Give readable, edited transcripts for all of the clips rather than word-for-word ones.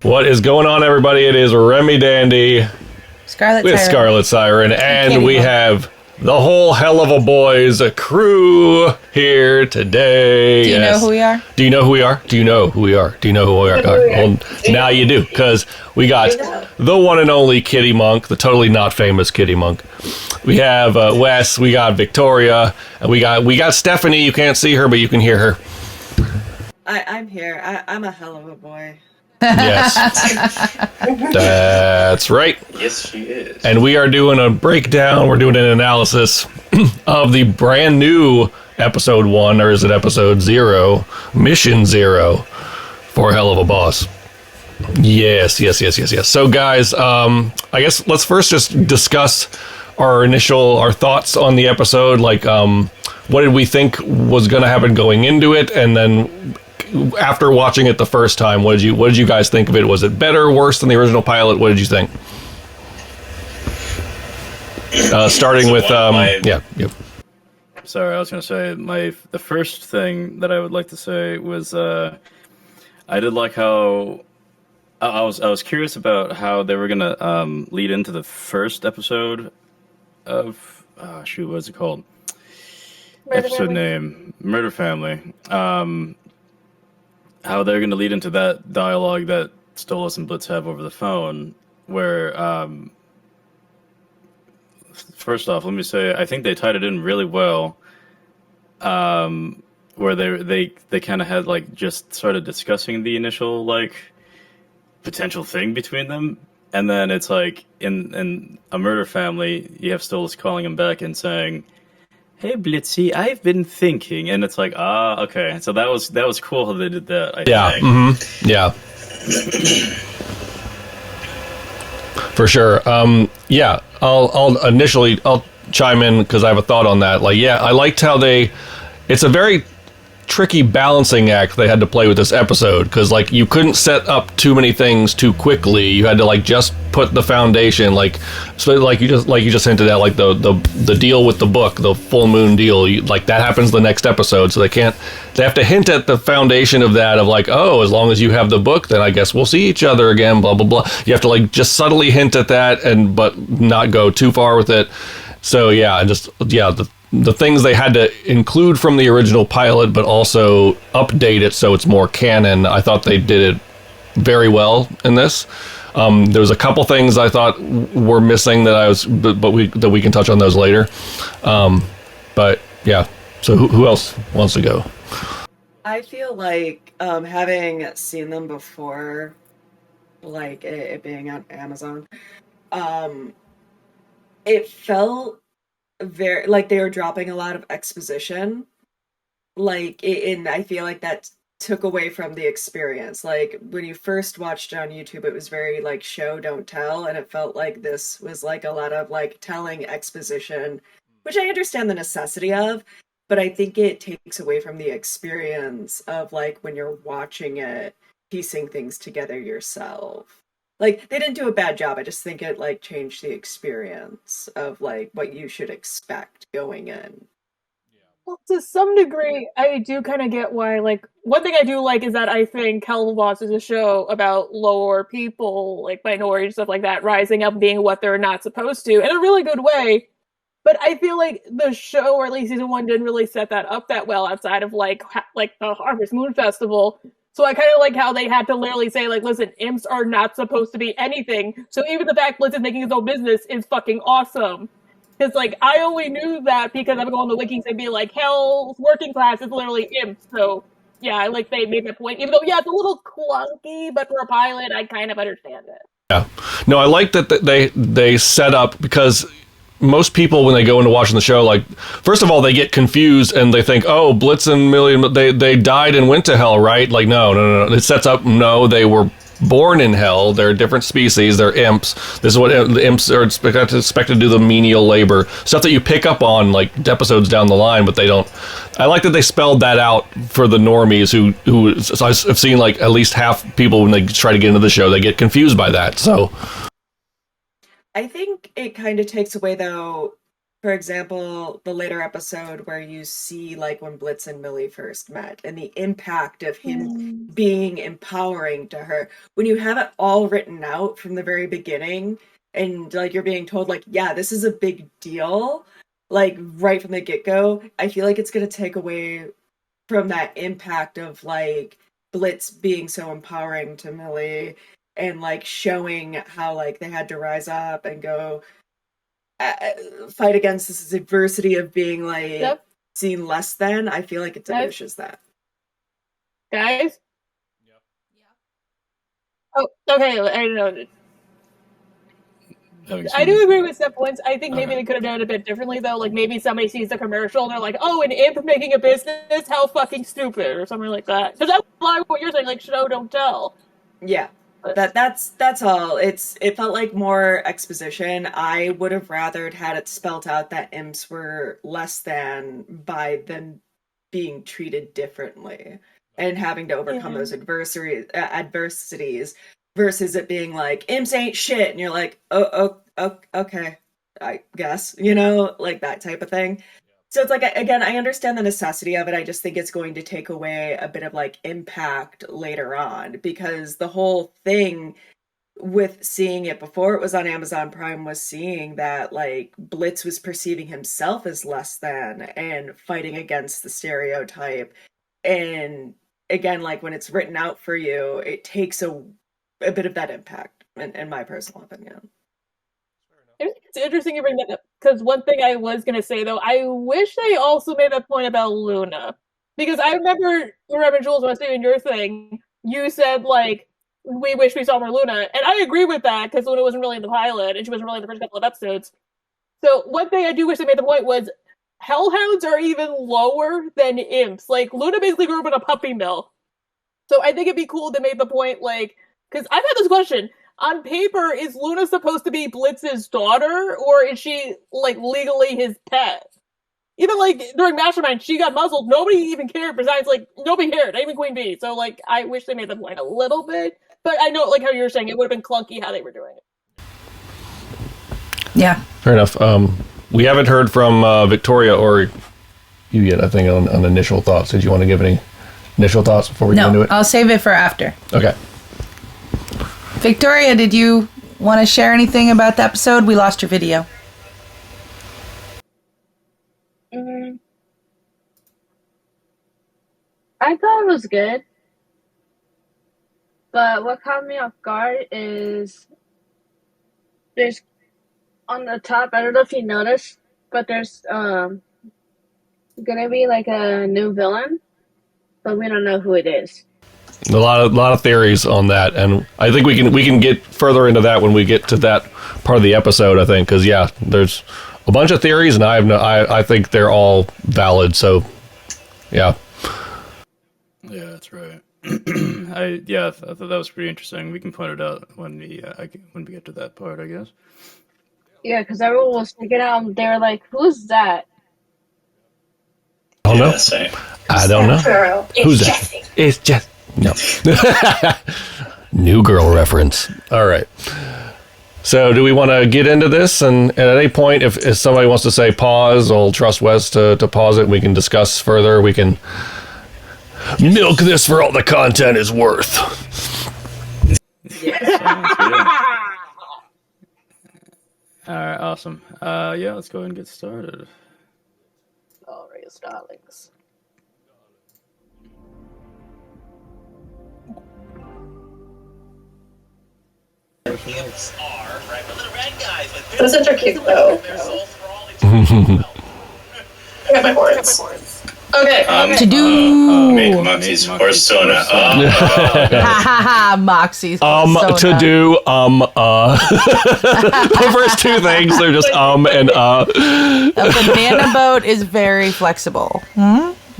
What is going on, everybody? It is Remy Dandy Scarlet with Siren. Scarlet Siren, and we have the whole HELLUVA Bois crew here today. Do you know who we are? Do you know who we are? Do you know who we are? Do you know who we are? Well, now you do, because we got the one and only Kitty Monk, the totally not famous Kitty Monk. We have Wes, we got Victoria, and we got Stephanie. You can't see her, but you can hear her. I'm here. I'm a hell of a boy. Yes. That's right. Yes, she is. And we are doing a breakdown, we're doing an analysis of the brand new episode 1, or is it episode 0, Mission 0 for Helluva Boss. Yes. So guys, I guess let's first just discuss our thoughts on the episode, like what did we think was going to happen going into it, and then after watching it the first time, what did you guys think of it? Was it better, worse than the original pilot? What did you think? Starting with Yep. Sorry, I was going to say the first thing that I would like to say was I did like how I was curious about how they were going to lead into the first episode of what's it called? Episode name, Murder Family. How they're going to lead into that dialogue that Stolas and Blitz have over the phone, where first off, let me say I think they tied it in really well, where they kind of had like just started discussing the initial like potential thing between them, and then it's like in a Murder Family, you have Stolas calling him back and saying, "Hey Blitzy, I've been thinking," and it's like, okay. So that was cool how they did that. I think. Mm-hmm. Yeah. For sure. Yeah. I'll chime in because I have a thought on that. Like, yeah, I liked how it's a very tricky balancing act they had to play with this episode, because like you couldn't set up too many things too quickly. You had to like just put the foundation, like you just hinted at, like the deal with the book, the full moon deal, like that happens the next episode, so they have to hint at the foundation of that, of like, oh, as long as you have the book, then I guess we'll see each other again, blah blah blah. You have to like just subtly hint at that, but not go too far with it. So yeah, the things they had to include from the original pilot, but also update it so it's more canon. I thought they did it very well in this. There was a couple things I thought were missing but we can touch on those later. But yeah, so who else wants to go? I feel like having seen them before, like it being on Amazon, it felt very like they were dropping a lot of exposition, and I feel like that took away from the experience. Like when you first watched it on YouTube, it was very like show don't tell, and it felt like this was like a lot of like telling exposition, which I understand the necessity of, but I think it takes away from the experience of like when you're watching it, piecing things together yourself. Like, they didn't do a bad job. I just think it, like, changed the experience of, like, what you should expect going in. Well, to some degree, I do kind of get why, like, one thing I do like is that I think Helluva Boss is a show about lower people, like, minorities, stuff like that, rising up and being what they're not supposed to, in a really good way. But I feel like the show, or at least season 1, didn't really set that up that well outside of, like the Harvest Moon Festival. So I kind of like how they had to literally say, like, listen, imps are not supposed to be anything. So even the fact Blitz is making his own business is fucking awesome. Because, like, I only knew that because I would go on the wikis and be like, hell's working class is literally imps. So, yeah, like, they made that point. Even though, yeah, it's a little clunky, but for a pilot, I kind of understand it. Yeah. No, I like that they set up, because most people, when they go into watching the show, like, first of all, they get confused and they think, oh, Blitz and Million, they died and went to hell, right? Like, no. It sets up, no, they were born in hell. They're a different species. They're imps. This is what the imps are expected to do, the menial labor. Stuff that you pick up on, like, episodes down the line, but they don't. I like that they spelled that out for the normies who so I've seen, like, at least half people, when they try to get into the show, they get confused by that, so. I think it kind of takes away, though, for example, the later episode where you see like when Blitz and Millie first met and the impact of him being empowering to her. When you have it all written out from the very beginning and like you're being told like, yeah, this is a big deal, like right from the get-go, I feel like it's going to take away from that impact of like Blitz being so empowering to Millie and like showing how like they had to rise up and go fight against this adversity of being like seen less than. I feel like it diminishes that. Guys? Oh, okay, I don't know. I do agree with Steph points. I think maybe they could have done it a bit differently, though. Like, maybe somebody sees the commercial and they're like, oh, an imp making a business? How fucking stupid, or something like that. Because that's like what you're saying, like, show, don't tell. Yeah. That's all. It felt like more exposition. I would have rather had it spelt out that imps were less than by them being treated differently and having to overcome those adversities versus it being like imps ain't shit and you're like, oh okay, I guess, you know, like that type of thing. So it's like, again, I understand the necessity of it. I just think it's going to take away a bit of like impact later on, because the whole thing with seeing it before it was on Amazon Prime was seeing that like Blitz was perceiving himself as less than and fighting against the stereotype. And again, like when it's written out for you, it takes a bit of that impact, in my personal opinion. It's interesting you bring that up, because one thing I was going to say, though, I wish they also made a point about Luna. Because I remember, Jules, when I was doing your thing, you said, like, we wish we saw more Luna. And I agree with that, because Luna wasn't really in the pilot, and she wasn't really in the first couple of episodes. So one thing I do wish they made the point was, hellhounds are even lower than imps. Like, Luna basically grew up in a puppy mill. So I think it'd be cool to make the point, like, because I've had this question. On paper, is Luna supposed to be Blitz's daughter, or is she, like, legally his pet? Even, like, during Mastermind, she got muzzled. Nobody even cared, besides, like, nobody cared, not even Queen Bee. So, like, I wish they made the point a little bit. But I know, like, how you were saying, it would have been clunky how they were doing it. Yeah. Fair enough. We haven't heard from Victoria or you yet, I think, on initial thoughts. Did you want to give any initial thoughts before we go into it? I'll save it for after. Okay. Victoria, did you want to share anything about the episode? We lost your video. I thought it was good. But what caught me off guard is there's on the top, I don't know if you noticed, but there's gonna be like a new villain, but we don't know who it is. A lot of theories on that, and I think we can get further into that when we get to that part of the episode. I think, because there's a bunch of theories, and I think they're all valid. So, yeah. Yeah, that's right. I thought that was pretty interesting. We can point it out when we get to that part, I guess. Yeah, because everyone was freaking out, and they were like, "Who's that?" I don't know. I don't know. Who's that? It's Jesse. No. New girl reference. All right. So do we want to get into this? And at any point, if somebody wants to say pause, I'll trust Wes to pause it. And we can discuss further. We can milk this for all the content is worth. All right, awesome. Let's go ahead and get started. All right, darlings. Those are cute though. I got my horns. Okay. To do. Make Moxie's persona. Ha ha ha, Moxie's persona. To do, the first two things, they're just, and, A banana boat is very flexible.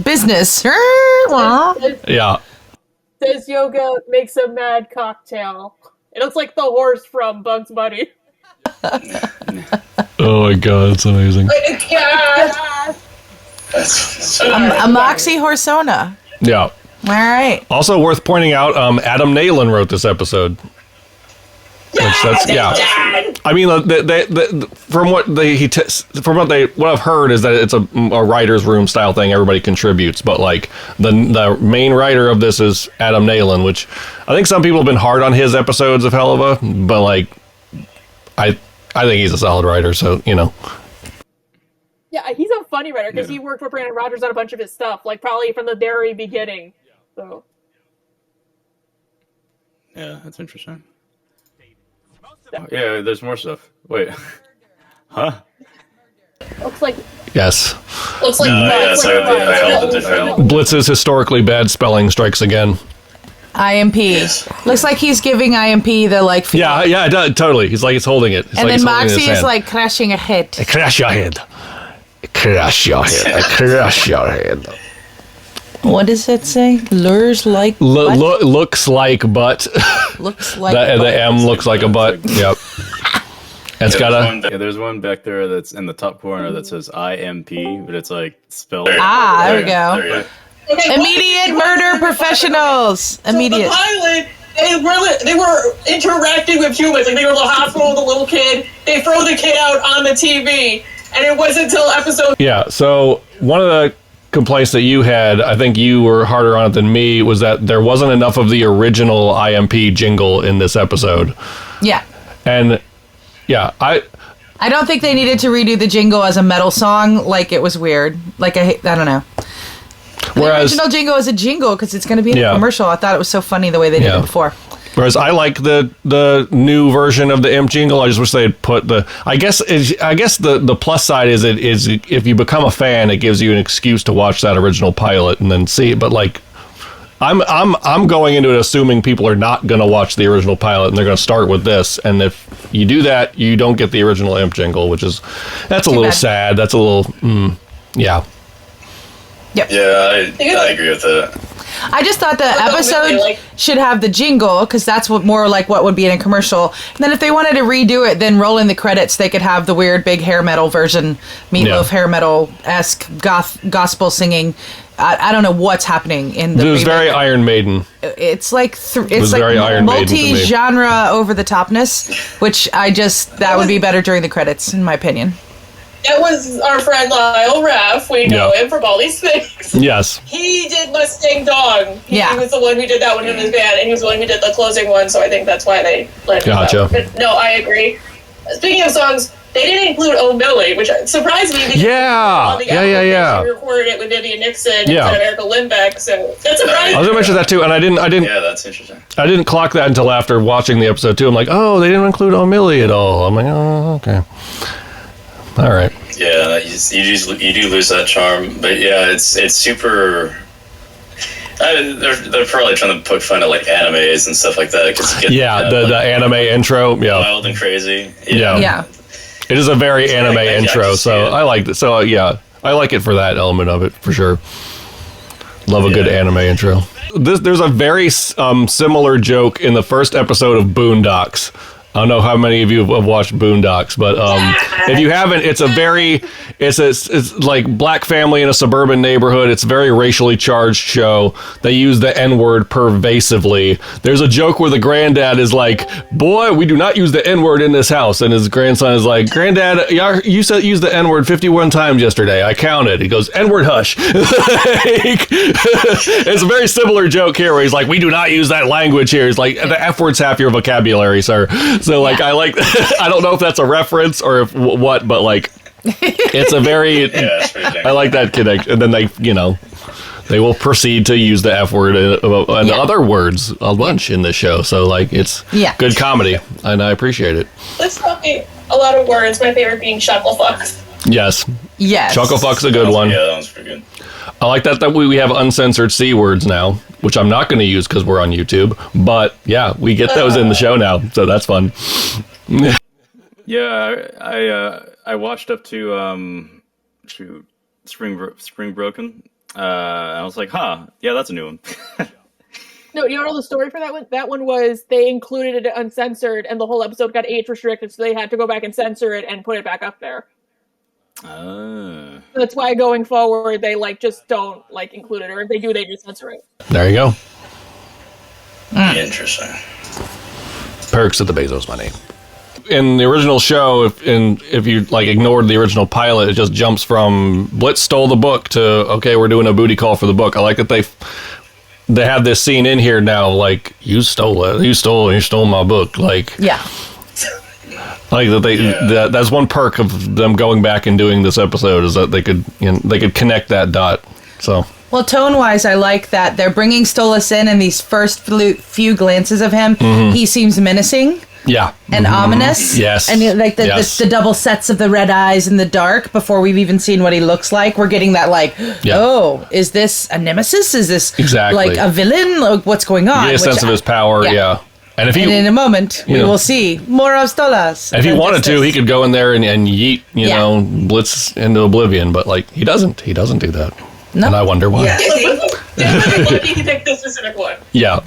Business. Yeah. Says Yoga makes a mad cocktail. It looks like the horse from Bugs Bunny. Oh my god, that's amazing. A Moxie Horsona. Yeah. All right. Also worth pointing out, Adam Nayland wrote this episode. Which I mean, from what what I've heard is that it's a writer's room style thing. Everybody contributes, but like the main writer of this is Adam Nalen, which I think some people have been hard on his episodes of Helluva, but like I think he's a solid writer. So Yeah, he's a funny writer because he worked with Brandon Rogers on a bunch of his stuff, like probably from the very beginning. So Yeah, that's interesting. Yeah, there's more stuff. Wait. Huh? looks like yes, Looks like I held the different. Blitz's historically bad spelling strikes again. IMP. Looks like he's giving IMP the like. Yeah, it does, totally. He's like, it's holding it. It's And like then it's holding it in his Moxie is hand. like crashing a head. Crash your head. Crash your head. Crash your head. What does it say? Lures like butt? Looks like butt. Looks like The butt. M looks like a butt. Yep. It's got a. There's one back there that's in the top corner that says IMP, but it's like spelled. Ah, there we There go. you go. Okay, Immediate murder professionals. Immediate. The pilot, they were interacting with humans. Like they were in the hospital with a little kid. They throw the kid out on the TV, and it wasn't until episode. Yeah. So one of the complaints that you had, I think you were harder on it than me, was that there wasn't enough of the original IMP jingle in this episode. Yeah. And yeah, I don't think they needed to redo the jingle as a metal song. Like it was weird. Like I don't know. whereas The original jingle is a jingle because it's going to be in a commercial. I thought it was so funny the way they did it before. Whereas I like the new version of the imp jingle. I just wish they had put the. I guess the plus side is if you become a fan, it gives you an excuse to watch that original pilot and then see it. But like, I'm going into it assuming people are not going to watch the original pilot and they're going to start with this. And if you do that, you don't get the original imp jingle, that's a little sad. That's a little yeah. Yep. Yeah, I agree with that. I just thought the episode should have the jingle because that's what would be in a commercial. And then if they wanted to redo it, then roll in the credits, they could have the weird big hair metal version, Meatloaf hair metal-esque gospel singing. I don't know what's happening in the. It was very Iron Maiden. It's like was very Iron Maiden to me. multi-genre over the topness, which that would be better during the credits, in my opinion. That was our friend Lyle Raff. We know him from all these things. Yes. He did Mustang Dog. He Yeah. was the one who did that one in his band, and he was the one who did the closing one, so I think that's why they let him Gotcha. But no, I agree. Speaking of songs, they didn't include Oh Millie, which surprised me. Because on the album, They recorded it with Vivian Nixon instead of Erica Lindbeck, so that's surprising. I was gonna mention that too, and I didn't. Yeah, that's interesting. I didn't clock that until after watching the episode too. I'm like, oh, they didn't include O'Milly at all. I'm like, oh, okay. All right. Yeah, you do lose that charm, but yeah, it's super. They're probably trying to poke fun at like animes and stuff like that. The anime intro, wild and crazy. Yeah. It is a very anime I intro, just so I like it. So yeah, I like it for that element of it for sure. Love a good anime intro. There's a very similar joke in the first episode of Boondocks. I don't know how many of you have watched Boondocks, but if you haven't, it's like black family in a suburban neighborhood. It's a very racially charged show. They use the N-word pervasively. There's a joke where the granddad is like, "Boy, we do not use the N-word in this house," and his grandson is like, "Granddad, you said use the N-word 51 times yesterday. I counted." He goes, "N-word, hush." It's a very similar joke here where he's like, "We do not use that language here." He's like, "The F word's half your vocabulary, sir." So like, I like, I don't know if that's a reference or if what, but like, it's a very, I like that connection. And then they will proceed to use the F word and other words a bunch in this show. So like, it's good comedy and I appreciate it. Let's talk a lot of words. My favorite being Shucklefuck. Yes. Yes. Chucklefuck's a good one. Yeah, that one's pretty good. I like that we have uncensored C words now, which I'm not going to use because we're on YouTube. But yeah, we get those in the show now, so that's fun. Yeah, I watched up to Spring Broken. I was like, yeah, that's a new one. No, you know the story for that one? That one was they included it uncensored, and the whole episode got age restricted, so they had to go back and censor it and put it back up there. That's why going forward they just don't include it, or if they do, they just censor it. There you go. Interesting. Perks of the Bezos money. in the original show, if you like ignored the original pilot, it just jumps from Blitz stole the book to okay, we're doing a booty call for the book. I like that they have this scene in here now, like you stole my book, like Yeah. like that that's one perk of them going back and doing this episode is that they could connect that dot. So. Well, tone-wise, I like that they're bringing Stolas in, and these first few glances of him, he seems menacing. Yeah. And ominous. Yes. And like the double sets of the red eyes in the dark before we've even seen what he looks like. We're getting that like, oh, is this a nemesis? Is this like a villain? Like, what's going on? You get a sense of his power, yeah. And if in a moment, we will see more of Stolas. If he wanted to, he could go in there and yeet, you know, Blitz into oblivion. But like, he doesn't. He doesn't do that. No. And I wonder why. Yeah. Lucky he picked this specific one. Yeah.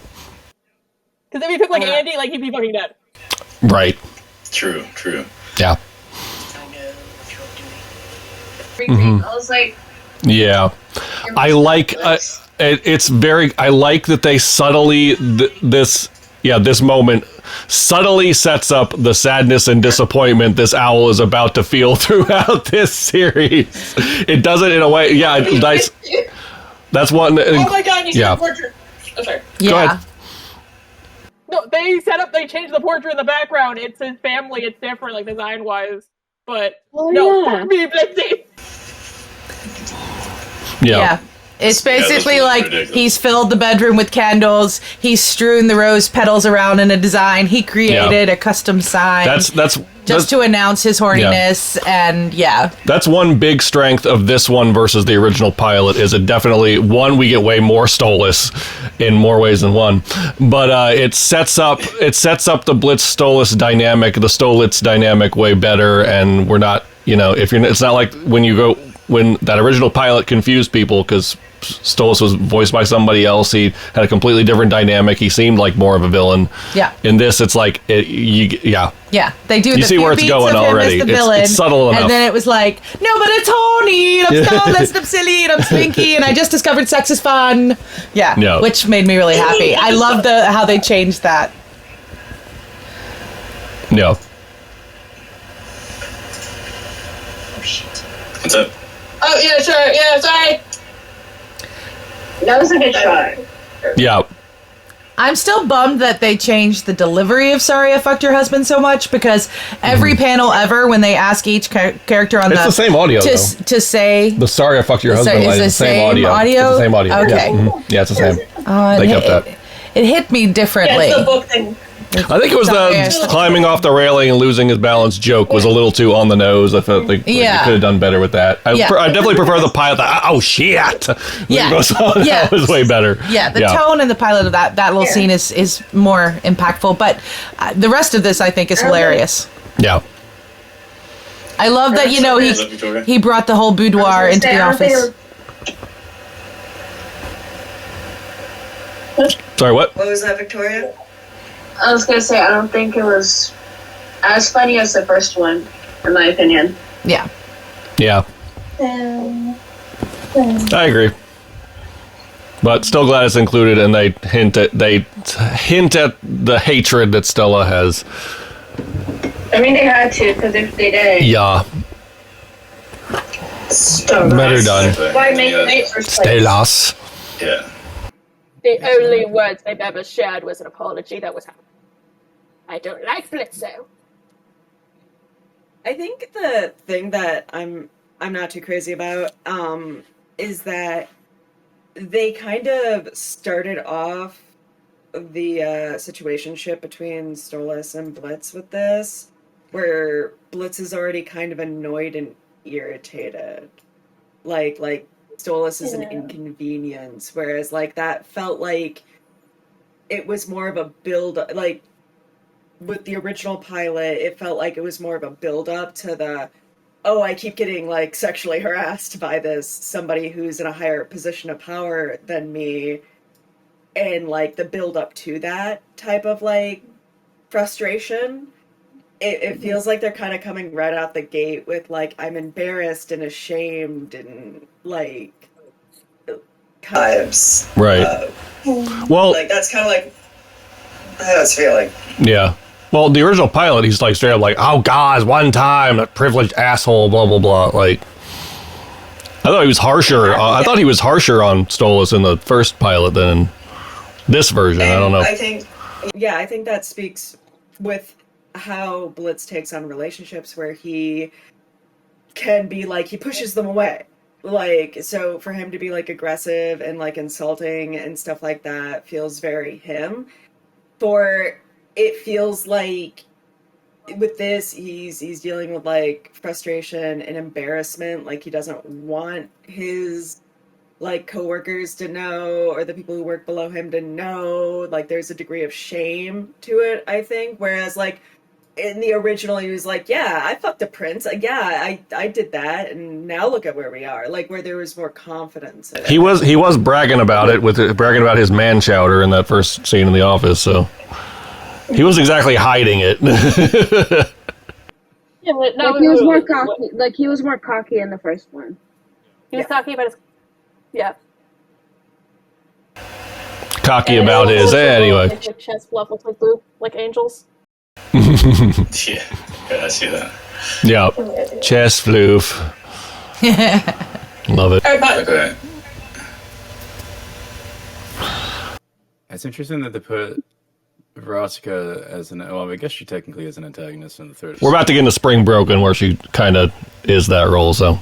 Because if he picked like Andy, like he'd be fucking dead. Right. True. Yeah. I was like, yeah. I like it's very. I like that they subtly this moment subtly sets up the sadness and disappointment this owl is about to feel throughout this series. It does it in a way. Yeah. That's one. Oh my god! You see the portrait. Oh, sorry. Yeah. Go ahead. No, they changed the portrait in the background. It's his family. It's different, like design-wise. But fuck me, Blitzy. Yeah. It's basically like ridiculous. He's filled the bedroom with candles. He's strewn the rose petals around in a design. He created a custom sign. That's to announce his horniness, and that's one big strength of this one versus the original pilot. Is it definitely one we get way more Stolas in more ways than one, but it sets up the Blitz Stolas dynamic, the Stolitz dynamic way better, and we're not it's not like when that original pilot confused people because Stolas was voiced by somebody else. He had a completely different dynamic. He seemed like more of a villain. Yeah. In this, it's like they do. You see where it's going already. It's subtle enough. And then it was like, no, but it's horny. And I'm Stolas. And I'm silly. And I'm slinky. And I just discovered sex is fun. Yeah. Which made me really happy. I love how they changed that. Yeah. Oh shit. What's up? Oh yeah, sure. Yeah, sorry. that was a good shot. Yeah. I'm still bummed that they changed the delivery of "Sorry I Fucked Your Husband" so much because every panel ever, when they ask each character on it's the same audio to say the "Sorry I Fucked Your Husband" is the same audio. It's the same audio. Okay. Yeah, it's the same. They kept that. It hit me differently. Yeah, it's the book thing. I think it was the climbing off the railing and losing his balance joke was a little too on the nose. I felt like you could have done better with that. I definitely prefer the pilot. Oh shit! That was way better. Yeah, the tone and the pilot of that little scene is more impactful. But the rest of this, I think, is hilarious. Yeah. I love that he brought the whole boudoir into the office. Sorry, what? What was that, Victoria? I was gonna say I don't think it was as funny as the first one, in my opinion. Yeah. Yeah. I agree. But still glad it's included, and they hint at the hatred that Stella has. I mean, they had to, because if they did, better done. Why make it first place? Stelas. Yeah. The only words they've ever shared was an apology. That was how. I don't like Blitzo. I think the thing that I'm not too crazy about is that they kind of started off the situationship between Stolas and Blitz with this, where Blitz is already kind of annoyed and irritated. Like Stolas is an inconvenience, whereas like that felt like it was more of a build, like with the original pilot, it felt like it was more of a build up to the, oh, I keep getting like sexually harassed by this somebody who's in a higher position of power than me, and like the build up to that type of like frustration. It feels like they're kind of coming right out the gate with like, I'm embarrassed and ashamed and like vibes. Right. Well, like that's kind of like how I was feeling. Yeah. Well, the original pilot, he's like straight up like, oh, guys, one time, a privileged asshole, blah, blah, blah. Like, I thought he was harsher. I thought he was harsher on Stolas in the first pilot than in this version. And I don't know. I think that speaks with how Blitz takes on relationships, where he can be like, he pushes them away. Like, so for him to be like aggressive and like insulting and stuff like that feels very him. It feels like with this, he's dealing with like frustration and embarrassment. Like, he doesn't want his like coworkers to know, or the people who work below him to know. Like, there's a degree of shame to it, I think. Whereas like in the original, he was like, yeah, I fucked a prince. Yeah, I did that, and now look at where we are. Like, where there was more confidence in it. He was bragging about it, bragging about his man chowder in that first scene in the office, so he wasn't exactly hiding it. Yeah, but no, like, he was more cocky. Like, he was more cocky in the first one. He was cocky about his... Yeah. Cocky about his... anyway. Like, chest fluff like blue, like angels. Yeah, I see that. Yeah, chest floof. Love it. Okay. It's interesting that they put Veronica as an... Well, I guess she technically is an antagonist in the third. We're about to get into Spring Broken, where she kind of is that role, so...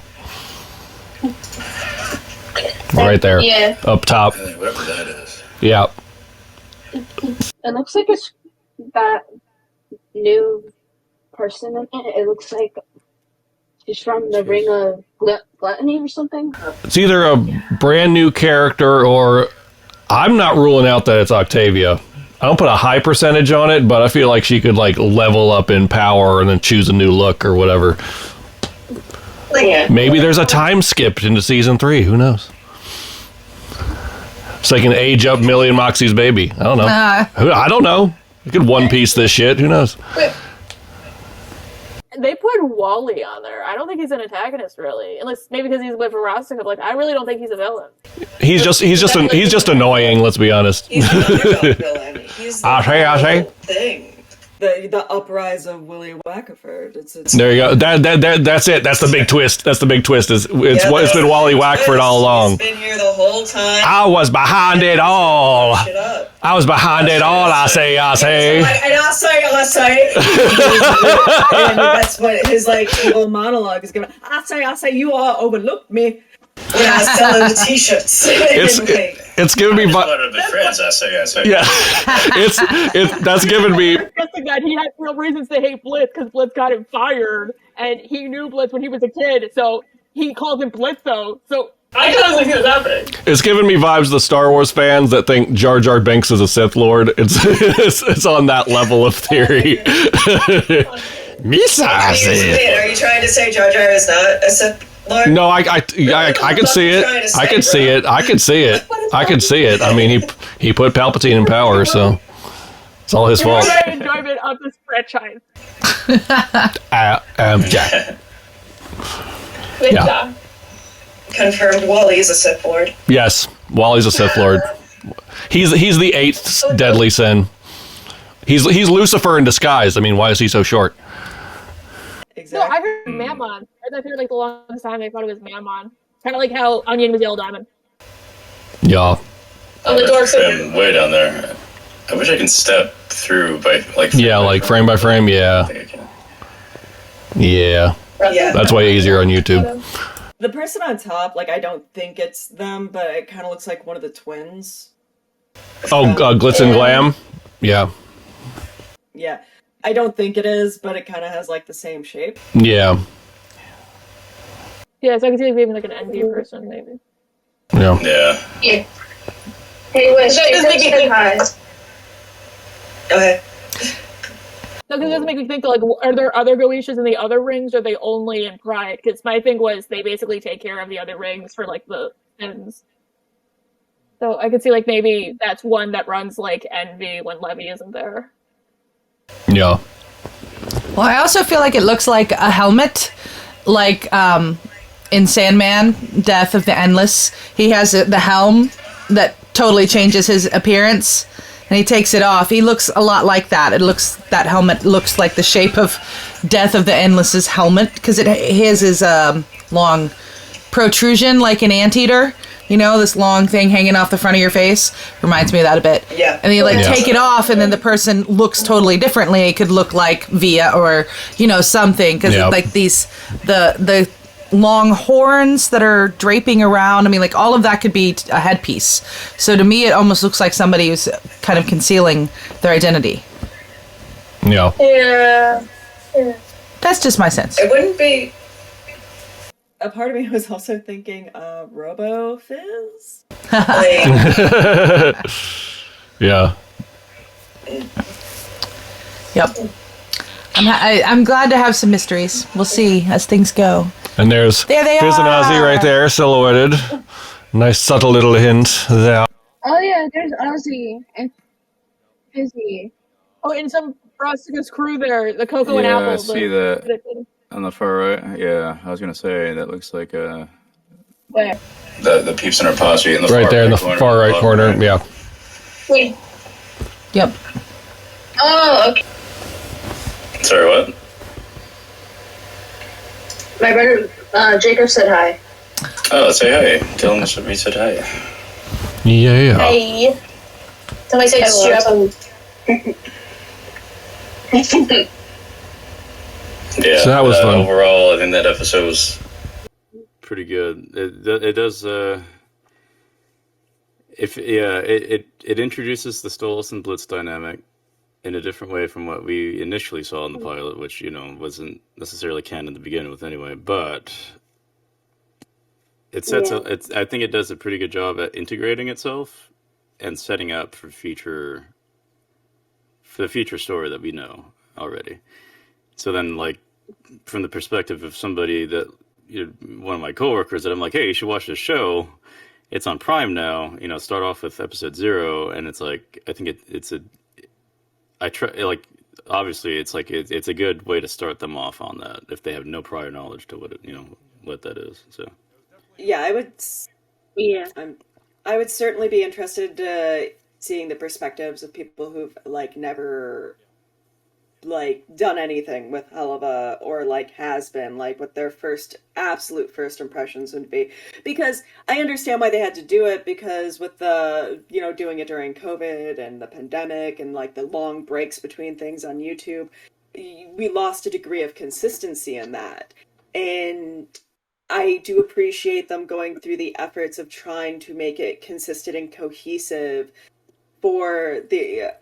Right there. Yeah. Up top. Whatever that is. Yeah. It looks like it's that new person in it. It looks like she's from the Ring of Gluttony or something. It's either a brand new character, or... I'm not ruling out that it's Octavia. I don't put a high percentage on it, but I feel like she could like level up in power and then choose a new look or whatever. Yeah. Maybe there's a time skip into season 3. Who knows? So they can age up Millie and Moxie's baby. I don't know. I don't know. You could One Piece this shit. Who knows? They put Wally on there. I don't think he's an antagonist, really, unless maybe because he's with Veronica. Like, I really don't think he's a villain. He's just annoying. Let's be honest. He's the underdog villain. He's the I say. thing. The uprise of Willie Wackford. It's There you go. That's it. That's the big twist. That's the big twist. It's been Wally Wackford all along. He's been here the whole time. I was behind it all. I was behind it all. I say. And I say. And that's what his like little monologue is gonna. I say. You all overlooked me when I was selling the t-shirts. It's giving me. The friends, I say. Yeah, that's giving me. Suggesting that he had real reasons to hate Blitz because Blitz got him fired, and he knew Blitz when he was a kid, so he called him Blitzo. So I kind of think it was happening. It's giving me vibes of the Star Wars fans that think Jar Jar Binks is a Sith Lord. It's on that level of theory. Misa. Are you trying to say Jar Jar is not a Sith Lord? No, I can see it. I can see it. I can see it. I can see it. I mean, he put Palpatine in power, so it's all his fault. The enjoyment of this franchise. Yeah. Confirmed Wally's a Sith Lord. Yes, Wally's a Sith Lord. He's the 8th deadly sin. He's Lucifer in disguise. I mean, why is he so short? Exactly. No, I heard Mammon. I heard like the longest time I thought it was Mammon. Kind of like how Onion was Yellow Diamond. Yeah. On the dark side. Way down there. I wish I can step through by like. Yeah, like frame by frame. Yeah. Yeah. That's way easier on YouTube. The person on top, like, I don't think it's them, but it kind of looks like one of the twins. Oh, Glitz and Glam? Yeah. Yeah. I don't think it is, but it kind of has, like, the same shape. Yeah. Yeah, so I can see maybe like an envy person, maybe. Yeah. Yeah. Hey, wait, That does make me think. Go ahead. No, because it doesn't make me think, like, are there other Goetias in the other rings, or are they only in Pride? Because my thing was they basically take care of the other rings for, like, the ends. So I could see, like, maybe that's one that runs, like, Envy when Levy isn't there. Yeah. Well, I also feel like it looks like a helmet, like in Sandman, Death of the Endless. He has the helm that totally changes his appearance. and he takes it off. He looks a lot like that. That helmet looks like the shape of Death of the Endless's helmet, because his is long protrusion like an anteater. You know, this long thing hanging off the front of your face. Reminds me of that a bit. Yeah. And then you take it off, and then the person looks totally differently. It could look like Via or, something. Because like the long horns that are draping around. I mean, like all of that could be a headpiece. So to me, it almost looks like somebody who's kind of concealing their identity. Yeah. Yeah. That's just my sense. It wouldn't be... A part of me was also thinking Robo Fizz. Yeah. Yep. I'm glad to have some mysteries. We'll see as things go. And there they are. An Ozzy right there, silhouetted. Nice subtle little hint there. Oh yeah, there's Ozzy and Fizzy. Oh, and some Frostika's crew there, the Coco and Apple. I see that on the far right. Yeah, I was gonna say that looks like Where? The peeps in our posse in the right far there in the corner, far right corner. right. Yeah. Wait. Yep. Oh, okay. Sorry, what? My brother Jacob said hi. Oh, say hi. Tell him we said hi. Yeah. Hey. Somebody say strap. Yeah, So that was fun. Overall, I think that episode was pretty good. It does. It introduces the Stolas and Blitz dynamic in a different way from what we initially saw in the pilot, which wasn't necessarily canon to begin with anyway. But it sets up. I think it does a pretty good job at integrating itself and setting up for the future story that we know already. So then, like, from the perspective of somebody that one of my coworkers, that I'm like, hey, you should watch this show. It's on Prime now. Start off with episode 0, and it's like I think obviously it's like it's a good way to start them off on that if they have no prior knowledge to what that is. So yeah, I would. Yeah. I would certainly be interested seeing the perspectives of people who've never done anything with Helluva or has been what their absolute first impressions would be, because I understand why they had to do it, because with the doing it during COVID and the pandemic and the long breaks between things on YouTube, we lost a degree of consistency in that. And I do appreciate them going through the efforts of trying to make it consistent and cohesive for the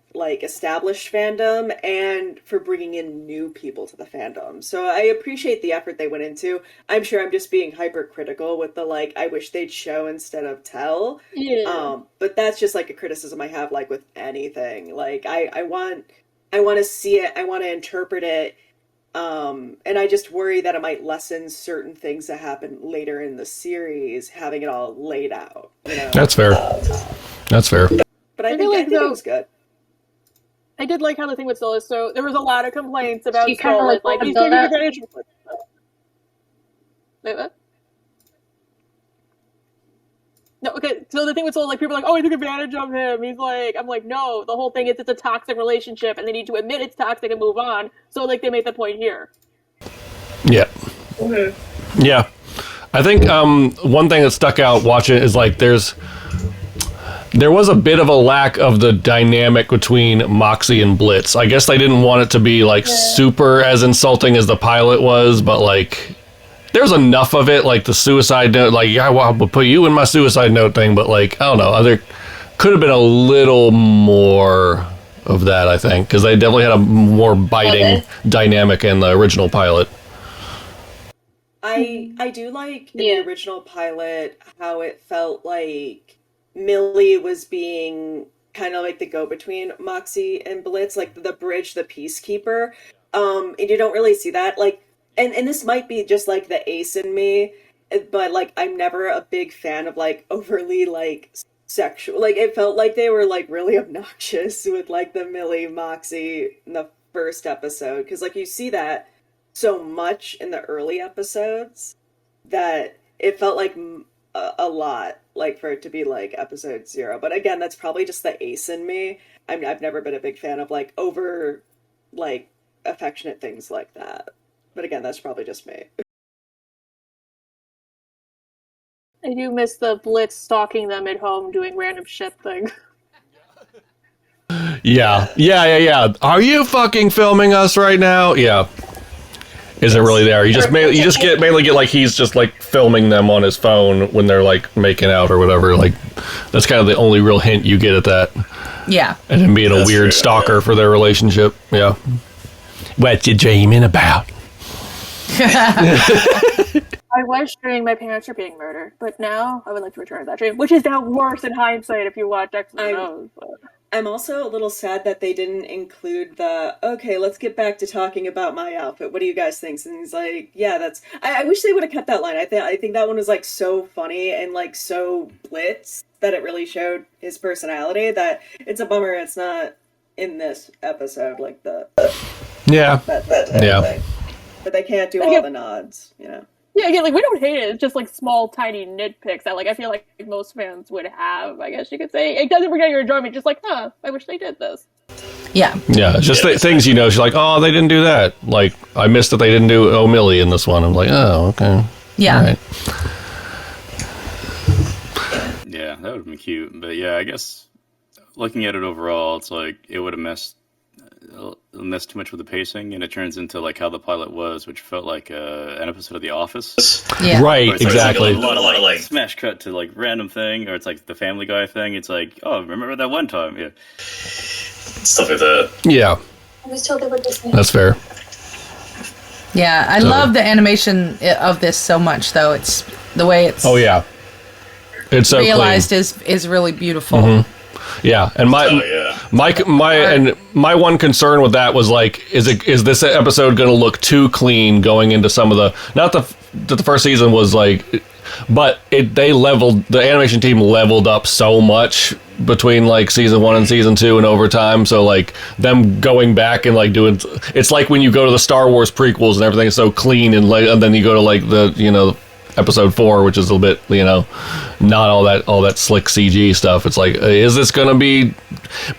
established fandom and for bringing in new people to the fandom. So I appreciate the effort they went into. I'm sure I'm just being hypercritical with the I wish they'd show instead of tell. Yeah. But that's just a criticism I have with anything. I want to see it, I want to interpret it. And I just worry that it might lessen certain things that happen later in the series, having it all laid out. That's fair. That's fair. But I think it was good. I did like how the thing with Stolas. So there was a lot of complaints about You kinda Stolas. like He's build taking up. advantage of it. Wait, what? No, okay. So the thing with Stolas, people are like, oh, he took advantage of him. I'm like, no. The whole thing is it's a toxic relationship, and they need to admit it's toxic and move on. So they made the point here. Yeah. Mm-hmm. Yeah. I think one thing that stuck out watching is there was a bit of a lack of the dynamic between Moxie and Blitz. I guess they didn't want it to be super as insulting as the pilot was, but there's enough of it, the suicide note, yeah, well, I'll put you in my suicide note thing, but I don't know, there could have been a little more of that, I think, because they definitely had a more biting dynamic in the original pilot. I do like in the original pilot how it felt like Millie was being kind of the go-between Moxie and Blitz, the bridge, the peacekeeper. And you don't really see that. And this might be just the ace in me, but I'm never a big fan of overly sexual. It felt like they were really obnoxious with the Millie Moxie in the first episode, because you see that so much in the early episodes that it felt like a lot, like for it to be like episode 0. But again, that's probably just the ace in me. I've never been a big fan of like over like affectionate things like that. But again, that's probably just me. I do miss the Blitz stalking them at home doing random shit thing. Yeah. Are you fucking filming us right now? Yeah. Isn't really there. You just mainly get like he's just like filming them on his phone when they're like making out or whatever. Like that's kind of the only real hint you get at that. Yeah. And him being a weird stalker for their relationship. Yeah. What you dreaming about? I was dreaming my parents were being murdered, but now I would like to return to that dream, which is now worse in hindsight if you watch X-Men. I'm also a little sad that they didn't include the, okay, let's get back to talking about my outfit. What do you guys think? And he's like, yeah, that's... I wish they would have kept that line. I think that one was, like, so funny and, like, so Blitz that it really showed his personality that it's a bummer it's not in this episode, like, the... Yeah. That yeah. thing. But they can't do all the nods, you know? Yeah, again, like, we don't hate it. It's just, like, small, tiny nitpicks that, like, I feel like most fans would have, I guess you could say. It doesn't bring out your enjoyment, just like, I wish they did this. Yeah. Yeah, just things, you know, she's like, oh, they didn't do that. Like, I missed that they didn't do Oh Millie in this one. I'm like, oh, okay. Yeah. All right. Yeah, that would have been cute. But yeah, I guess looking at it overall, it's like it would have messed too much with the pacing, and it turns into like how the pilot was, which felt like an episode of The Office. Yeah. Right, like, exactly. Like a lot of like smash cut to like random thing, or it's like the Family Guy thing. It's like, oh, remember that one time? Yeah. Stuff like that. Yeah. I was told they were this. That's fair. Yeah, I love the animation of this so much, though. It's the way it's it's so realized clean. is really beautiful. Mm-hmm. Yeah, and my one concern with that was like, is this episode going to look too clean going into some of the, not the first season was like, but the animation team leveled up so much between like season 1 and season 2 and over time. So like them going back and like doing, it's like when you go to the Star Wars prequels and everything is so clean and then you go to like the, you know, episode 4, which is a little bit, you know, not all that slick CG stuff. It's like, is this gonna be?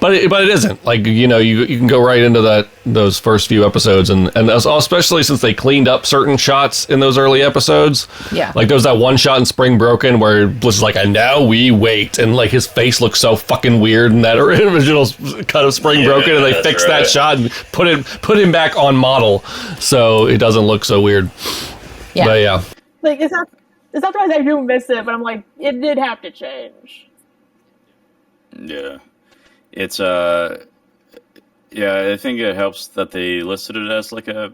But it isn't. Like, you know, you can go right into those first few episodes, and especially since they cleaned up certain shots in those early episodes. Yeah. Like there was that one shot in Spring Broken where Bliss is like, and now we wait, and like his face looks so fucking weird in that original cut of Spring Broken, and they fixed that shot and put him back on model, so it doesn't look so weird. Yeah. But yeah. Like, it's not that I do miss it, but I'm like, it did have to change. Yeah. It's I think it helps that they listed it as like a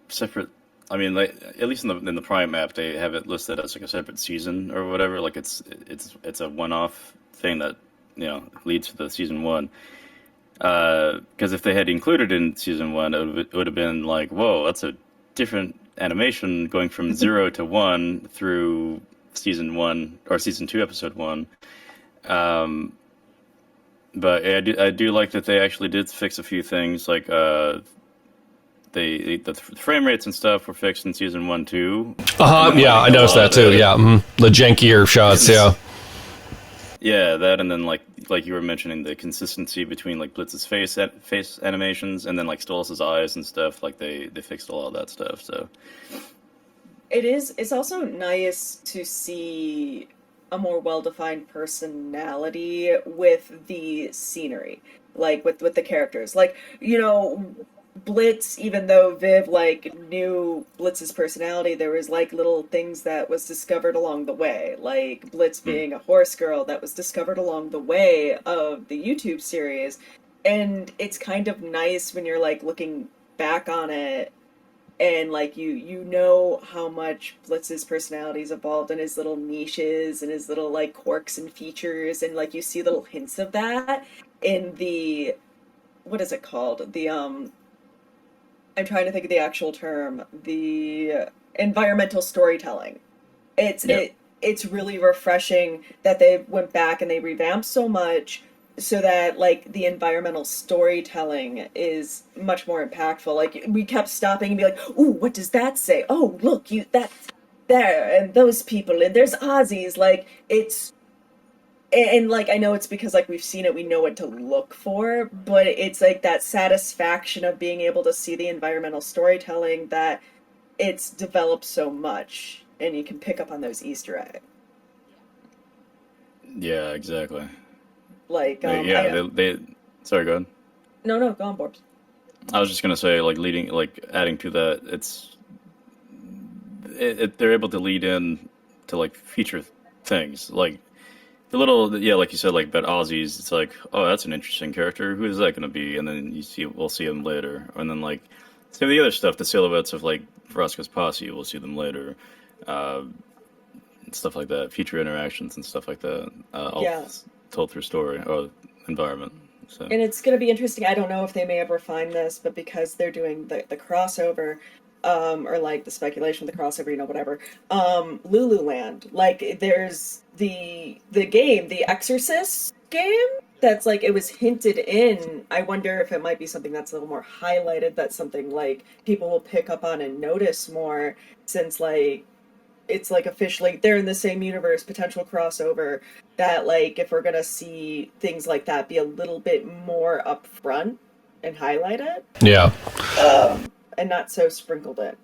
separate. I mean, like, at least in the Prime app, they have it listed as like a separate season or whatever. Like it's a one-off thing that, you know, leads to the season 1. Because if they had included in season 1, it would have been like, whoa, that's a different animation going from 0 to 1 through season 1 or season 2 episode 1. But I do like that they actually did fix a few things, like the frame rates and stuff were fixed in season 1 too. Yeah, I noticed that too. Yeah, the jankier shots. Yeah. Yeah, that, and then like you were mentioning, the consistency between like Blitz's face animations and then like Stolas' eyes and stuff. Like they fixed all of that stuff. So it's also nice to see a more well-defined personality with the scenery, like with the characters. Like, you know, Blitz, even though Viv like knew Blitz's personality, there was like little things that was discovered along the way, like Blitz being a horse girl that was discovered along the way of the YouTube series. And it's kind of nice when you're like looking back on it and like you know how much Blitz's personality's evolved and his little niches and his little like quirks and features, and like you see little hints of that in the, what is it called, the I'm trying to think of the actual term, the environmental storytelling. It's really refreshing that they went back and they revamped so much so that like the environmental storytelling is much more impactful. Like we kept stopping and be like, "Ooh, what does that say? Oh, look, that there and those people and there's Aussies, like it's, and like I know it's because like we've seen it, we know what to look for, but it's like that satisfaction of being able to see the environmental storytelling that it's developed so much, and you can pick up on those Easter eggs. Yeah, exactly. Like they sorry, go ahead. No, go on, Borbs. I was just gonna say, like adding to that, they're able to lead in to like feature things like the little, like you said, like about Aussies. It's like, oh, that's an interesting character. Who is that gonna be? And then we'll see him later. And then like some of the other stuff, the silhouettes of like Roscoe's posse, we'll see them later. Stuff like that, feature interactions and stuff like that. All told through story or environment. So. And it's going to be interesting. I don't know if they may ever find this, but because they're doing the crossover, or like the speculation of the crossover, whatever. Lululand, like there's the game, the Exorcist game. That's like, it was hinted in. I wonder if it might be something that's a little more highlighted. That's something like people will pick up on and notice more, since like it's like officially they're in the same universe, potential crossover, that like if we're gonna see things like that be a little bit more upfront and highlighted. Yeah. And not so sprinkled in.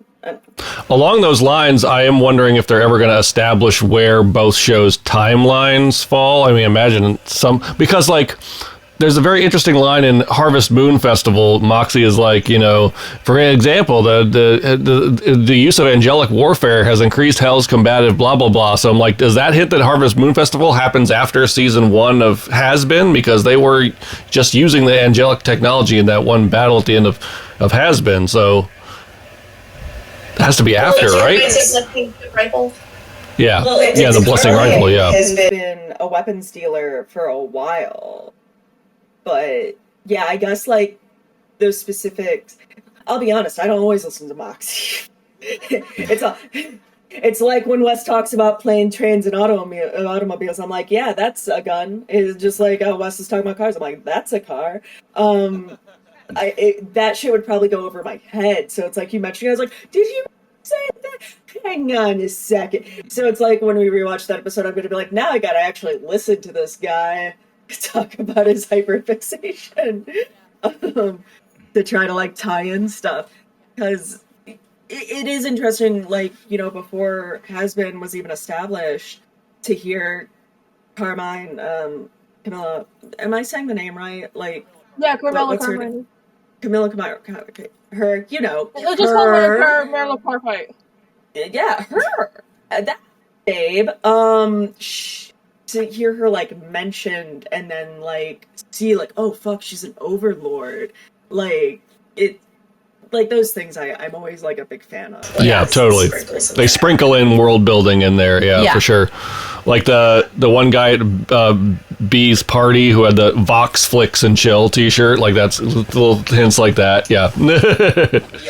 Along those lines, I am wondering if they're ever going to establish where both shows' timelines fall. I mean, imagine because like there's a very interesting line in Harvest Moon Festival. Moxie is like, for example, the use of angelic warfare has increased Hell's combative blah, blah, blah. So I'm like, does that hint that Harvest Moon Festival happens after season 1 of Has Been? Because they were just using the angelic technology in that one battle at the end of Has Been. So it has to be after, right? Rifle. Yeah. The Blessing Rifle, has been a weapons dealer for a while. But yeah, I guess like those specifics. I'll be honest, I don't always listen to Moxie. It's like when Wes talks about plane, trains, and automobiles. I'm like, yeah, that's a gun. It's just like Wes is talking about cars. I'm like, that's a car. That shit would probably go over my head. So it's like you mentioned, I was like, did you say that? Hang on a second. So it's like when we rewatch that episode, I'm going to be like, now I got to actually listen to this guy talk about his hyperfixation to try to like tie in stuff, because it is interesting, like, before Has Been was even established, to hear Carmine, Camilla, am I saying the name right? Like, yeah, Camilla Carmine. Camilla Carmine, okay. Her, Let's just call her Camilla Carmine. Yeah, her. That babe. To hear her like mentioned and then like see like, oh fuck, she's an overlord, like it, like those things I'm always like a big fan of. Yeah, totally. They sprinkle in world building in there, yeah, for sure. Like the one guy at B's party who had the Vox Flicks and Chill t-shirt, like that's little hints like that, yeah.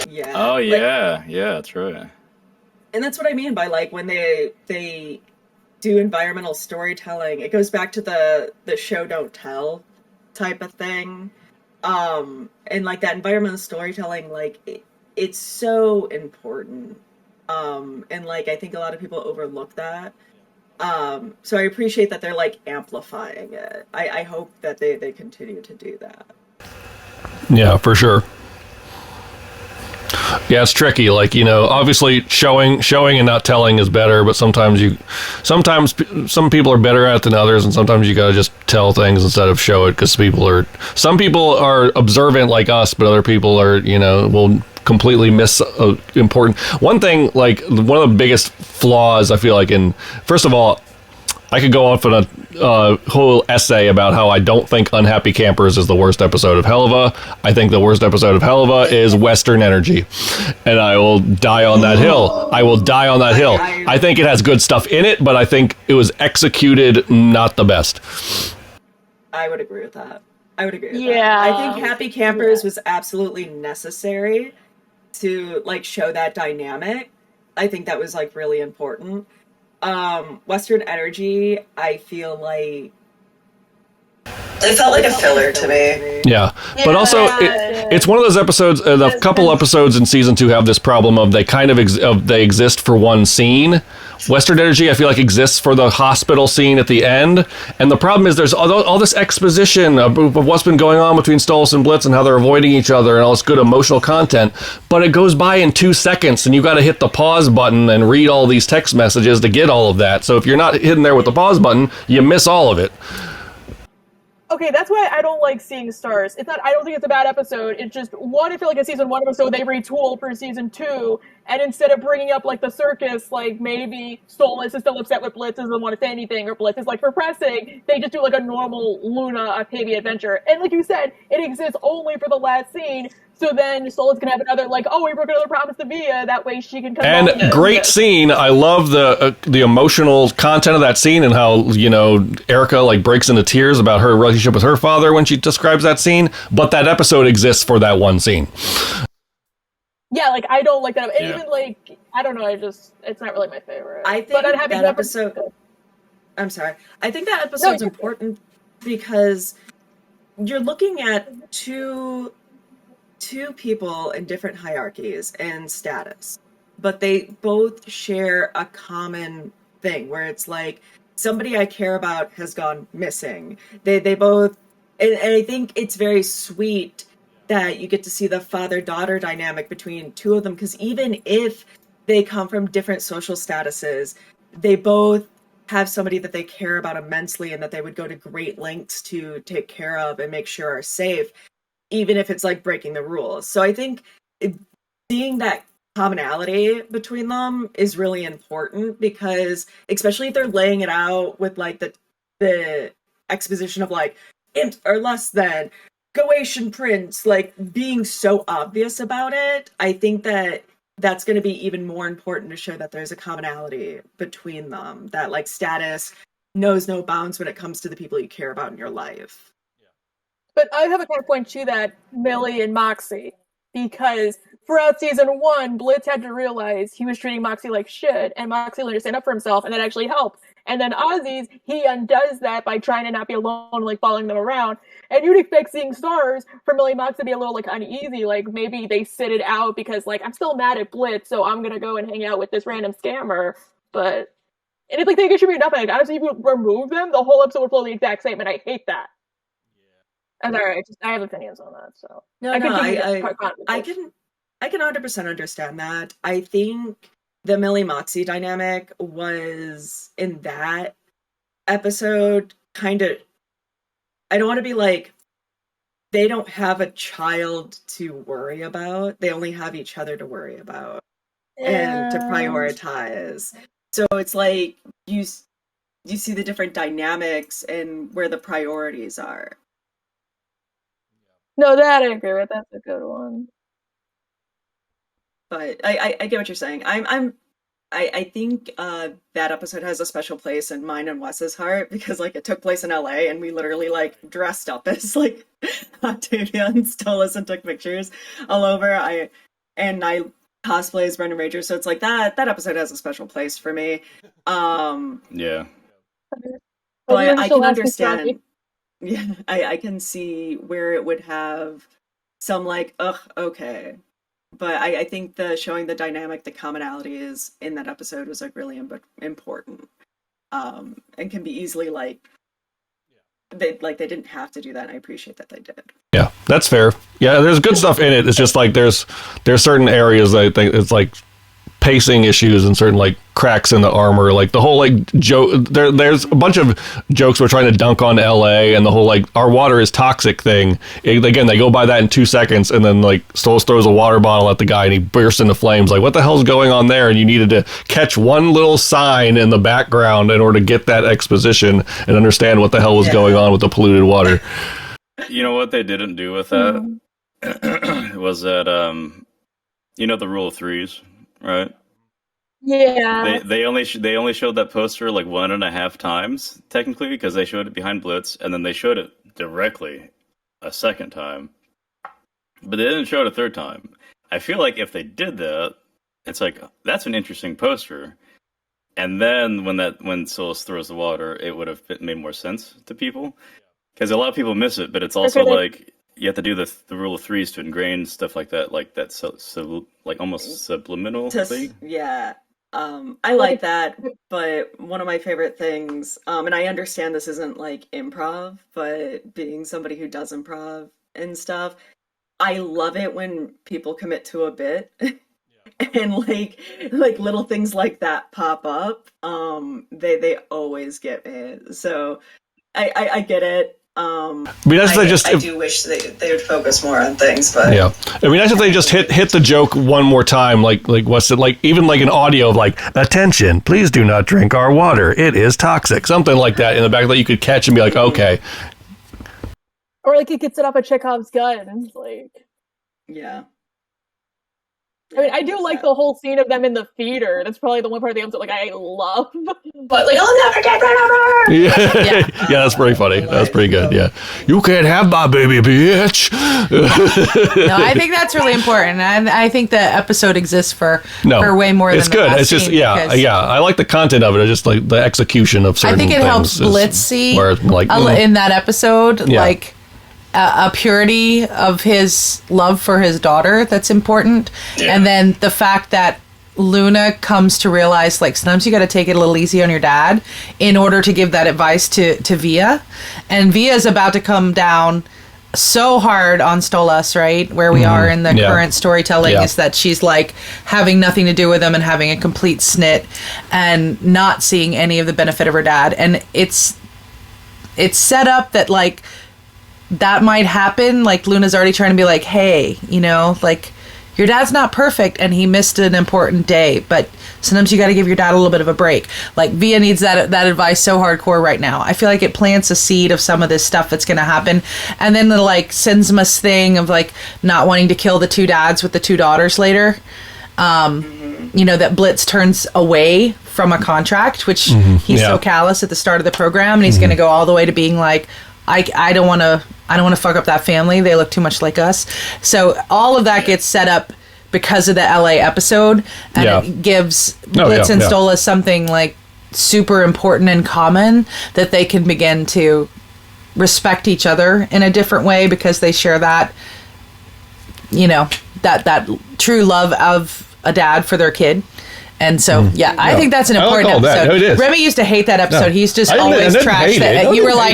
Yeah. Oh yeah, yeah, that's right. And that's what I mean by like when they do environmental storytelling, it goes back to the show don't tell type of thing, and like that environmental storytelling, like it's so important, and like I think a lot of people overlook that, so I appreciate that they're like amplifying it. I hope that they continue to do that. Yeah, for sure. Yeah, it's tricky. Like, obviously showing and not telling is better, but sometimes some people are better at it than others, and sometimes you gotta just tell things instead of show it, because some people are observant like us, but other people are, will completely miss important. One thing, like one of the biggest flaws I feel like first of all, I could go off on a whole essay about how I don't think Unhappy Campers is the worst episode of Helluva. I think the worst episode of Helluva is Western Energy. And I will die on that hill. I think it has good stuff in it, but I think it was executed not the best. I would agree with that. I think Happy Campers was absolutely necessary to like show that dynamic. I think that was like really important. Western Energy, I feel like It felt like a filler to me. Yeah, but also it's one of those episodes. A couple episodes in season 2 have this problem of they kind of they exist for one scene. Western Energy, I feel like, exists for the hospital scene at the end, and the problem is there's all this exposition of what's been going on between Stolas and Blitz and how they're avoiding each other and all this good emotional content, but it goes by in 2 seconds, and you got to hit the pause button and read all these text messages to get all of that. So if you're not hitting there with the pause button, you miss all of it. Okay, that's why I don't like Seeing Stars. It's not. I don't think it's a bad episode. It's just one. I feel like a season 1 episode they retooled for season 2, and instead of bringing up like the circus, like maybe Stolas is still upset with Blitz, doesn't want to say anything, or Blitz is like repressing. They just do like a normal Luna Octavia adventure, and like you said, it exists only for the last scene. So then Stolas can have another like, oh, we broke another promise to Via. That way she can come. And great scene. I love the emotional content of that scene and how, you know, Erica like breaks into tears about her relationship with her father when she describes that scene. But that episode exists for that one scene. Yeah, like I don't like that. And even like I don't know. It's not really my favorite. I think that episode. I'm sorry. I think that episode's important because you're looking at two people in different hierarchies and status, but they both share a common thing where it's like somebody I care about has gone missing. They both, and I think it's very sweet that you get to see the father-daughter dynamic between two of them, because even if they come from different social statuses, they both have somebody that they care about immensely and that they would go to great lengths to take care of and make sure are safe, even if it's like breaking the rules. So I think seeing that commonality between them is really important, because especially if they're laying it out with like the exposition of like int or less than Goetian prince, like being so obvious about it, I think that that's going to be even more important to show that there's a commonality between them, that like status knows no bounds when it comes to the people you care about in your life. But I have a counterpoint to that, Millie and Moxie, because throughout season 1, Blitz had to realize he was treating Moxie like shit, and Moxie learned to stand up for himself, and that actually helped. And then Ozzy's, he undoes that by trying to not be alone, like following them around. And you'd expect Seeing Stars for Millie and Moxie to be a little like uneasy, like maybe they sit it out because like I'm still mad at Blitz, so I'm gonna go and hang out with this random scammer. But and it's like they contribute nothing. Like, honestly, if you remove them, the whole episode would flow the exact same, and I hate that. I'm sorry, I have opinions on that. So I can 100% understand that. I think the Millie Moxie dynamic was in that episode kind of. I don't want to be like they don't have a child to worry about. They only have each other to worry about and to prioritize. So it's like you see the different dynamics and where the priorities are. No, that I agree with. That's a good one. But I get what you're saying. I think that episode has a special place in mine and Wes's heart, because like it took place in LA and we literally like dressed up as like Octavia and Stolas and took pictures all over. I cosplay as Brendan Rager, so it's like that episode has a special place for me. Yeah. But I can understand. Yeah, I can see where it would have some like, okay. But I think showing the dynamic, the commonalities in that episode was like really important. And can be easily like, they didn't have to do that. And I appreciate that they did. Yeah, that's fair. Yeah, there's good stuff in it. It's just like there's certain areas I think it's like pacing issues and certain like cracks in the armor, like the whole like joke there's a bunch of jokes we're trying to dunk on LA, and the whole like our water is toxic thing. Again, they go by that in 2 seconds, and then like Stolas throws a water bottle at the guy and he bursts into flames. Like, what the hell's going on there? And you needed to catch one little sign in the background in order to get that exposition and understand what the hell was going on with the polluted water. You know what they didn't do with that was that you know the rule of threes, right? Yeah. They only showed that poster like 1.5 times technically, because they showed it behind Blitz and then they showed it directly a second time, but they didn't show it a third time. I feel like if they did that, it's like that's an interesting poster, and then when Stolas throws the water, it would have made more sense to people. Because a lot of people miss it, but it's also like you have to do the rule of threes to ingrain stuff like that, like that so like almost subliminal thing. Yeah. I like that, but one of my favorite things, and I understand this isn't like improv, but being somebody who does improv and stuff, I love it when people commit to a bit and like little things like that pop up. They always get me. So I get it. I do wish they would focus more on things, but yeah, I mean, that's if they just hit the joke one more time, like what's it like? Even like an audio of like, attention, please do not drink our water, it is toxic, something like that in the back that you could catch and be like, okay. Or like he could set up a Chekhov's gun, like yeah. I mean, I do like the whole scene of them in the theater. That's probably the one part of the episode like I love. But like, I'll never get rid of her. Yeah, yeah, that's pretty funny. That's pretty good. Yeah, you can't have my baby, bitch. No, I think that's really important. I think the episode exists for way more. It's than good. The last it's just scene yeah. I like the content of it. I just like the execution of certain. I think it helps Blitz see in that episode like. A purity of his love for his daughter that's important, and then the fact that Luna comes to realize like sometimes you got to take it a little easy on your dad in order to give that advice to Via, and Via is about to come down so hard on Stolas, right? Where we are in the current storytelling is that she's like having nothing to do with him and having a complete snit and not seeing any of the benefit of her dad, and it's set up that like. That might happen. Like Luna's already trying to be like, hey, you know, like your dad's not perfect and he missed an important day, but sometimes you got to give your dad a little bit of a break. Like Via needs that advice so hardcore right now. I feel like it plants a seed of some of this stuff that's going to happen. And then the like Sensma's thing of like not wanting to kill the two dads with the two daughters later. You know, that Blitz turns away from a contract, which he's so callous at the start of the program, and he's going to go all the way to being like, I don't want to fuck up that family. They look too much like us. So all of that gets set up because of the LA episode, and it gives Blitz and Stolas something like super important in common that they can begin to respect each other in a different way because they share that, you know, that true love of a dad for their kid. And so, I think that's an important episode. No, it is. Remy used to hate that episode. No. He's just always trashed that. You were like,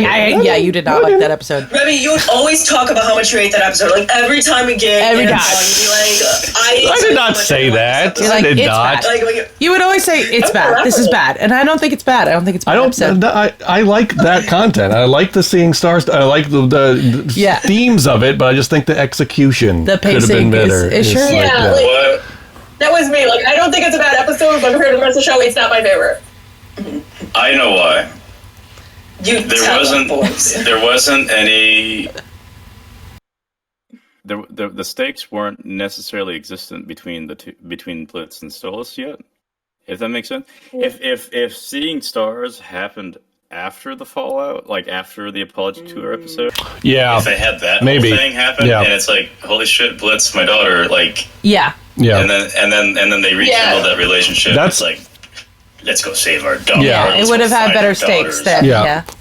you did not like that episode. Remy, you would always talk about how much you hate that episode. Like every time we get you'd be like, I did not say that. I did not. You would always say it's bad. This is bad, and I don't think it's bad. I don't think it's bad. I like that content. I like the seeing stars. I like the themes of it, but I just think the execution could have been better. That was me. Like, I don't think it's a bad episode, but compared to the rest of the show, it's not my favorite. I know why. There wasn't any. The stakes weren't necessarily existent between Blitz and Stolas yet. If that makes sense. Yeah. If seeing stars happened after the fallout, like after the Apology Tour episode, if they had that maybe whole thing happen, and it's like, holy shit, Blitz, my daughter, like. Yeah. And then they rekindle that relationship. That's like, let's go save our daughter. Yeah, it would have had better stakes then.